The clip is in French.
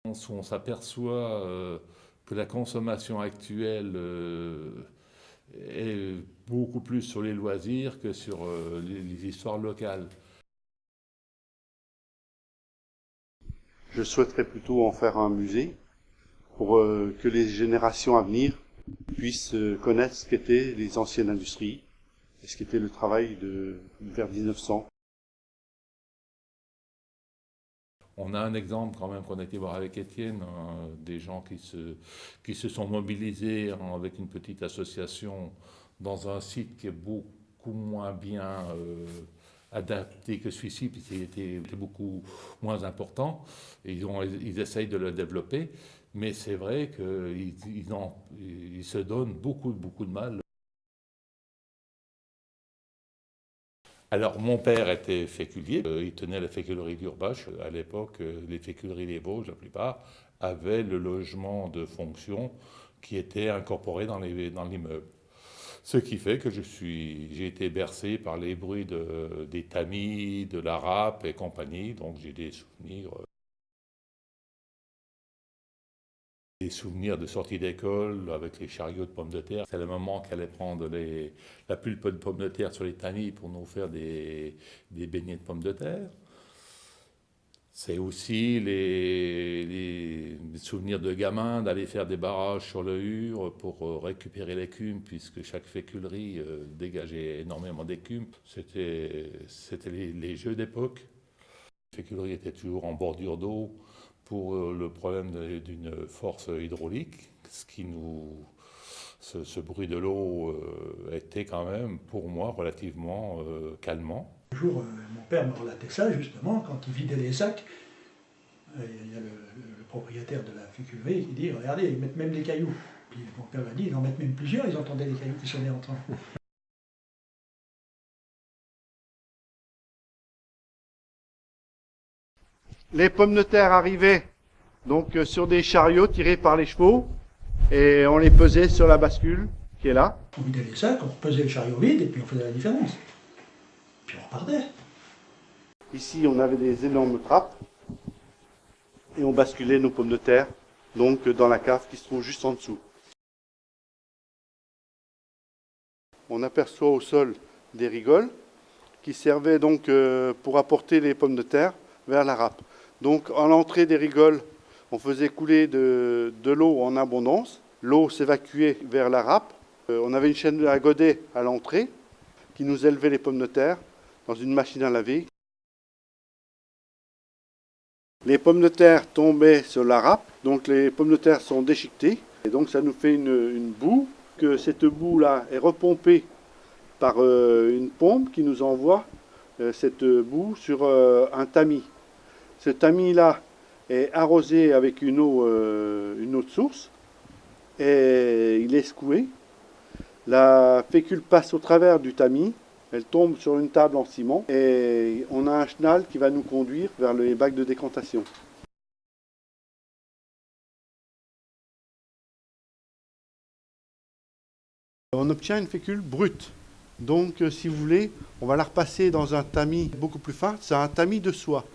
On s'aperçoit que la consommation actuelle est beaucoup plus sur les loisirs que sur les histoires locales. Je souhaiterais plutôt en faire un musée pour que les générations à venir puissent connaître ce qu'étaient les anciennes industries et ce qu'était le travail vers 1900. On a un exemple quand même qu'on a été voir avec Étienne, des gens qui se sont mobilisés avec une petite association dans un site qui est beaucoup moins bien adapté que celui-ci, puisqu'il était beaucoup moins important. Et ils essayent de le développer, mais c'est vrai qu'ils se donnent beaucoup de mal. Alors, mon père était féculier, il tenait la féculerie d'Urbache. À l'époque, les féculeries des Vosges, la plupart, avaient le logement de fonction qui était incorporé dans l'immeuble. Ce qui fait que j'ai été bercé par les bruits des tamis, de la râpe et compagnie, donc j'ai des souvenirs de sortie d'école avec les chariots de pommes de terre. C'est le moment qu'elle allait prendre la pulpe de pommes de terre sur les tamis pour nous faire des beignets de pommes de terre. C'est aussi les souvenirs de gamins d'aller faire des barrages sur le Hure pour récupérer l'écume, puisque chaque féculerie dégageait énormément d'écume. C'était les jeux d'époque. La féculerie était toujours en bordure d'eau pour le problème d'une force hydraulique, ce bruit de l'eau était quand même, pour moi, relativement calmant. Un jour, mon père me relatait ça, justement, quand il vidait les sacs. Il y a le propriétaire de la féculerie qui dit « Regardez, ils mettent même des cailloux ». Puis mon père m'a dit « Ils en mettent même plusieurs, ils entendaient les cailloux qui sonnaient en train. » Les pommes de terre arrivaient donc sur des chariots tirés par les chevaux et on les pesait sur la bascule qui est là. On vidait les sacs, on pesait le chariot vide et puis on faisait la différence. Puis on repartait. Ici, on avait des énormes trappes et on basculait nos pommes de terre donc dans la cave qui se trouve juste en dessous. On aperçoit au sol des rigoles qui servaient donc pour apporter les pommes de terre vers la râpe. Donc à l'entrée des rigoles, on faisait couler de l'eau en abondance. L'eau s'évacuait vers la râpe. On avait une chaîne à godet à l'entrée qui nous élevait les pommes de terre dans une machine à laver. Les pommes de terre tombaient sur la râpe, donc les pommes de terre sont déchiquetées. Et donc ça nous fait une boue, que cette boue-là est repompée par une pompe qui nous envoie cette boue sur un tamis. Ce tamis-là est arrosé avec une eau de source et il est secoué. La fécule passe au travers du tamis, elle tombe sur une table en ciment et on a un chenal qui va nous conduire vers les bacs de décantation. On obtient une fécule brute. Donc si vous voulez, on va la repasser dans un tamis beaucoup plus fin, c'est un tamis de soie.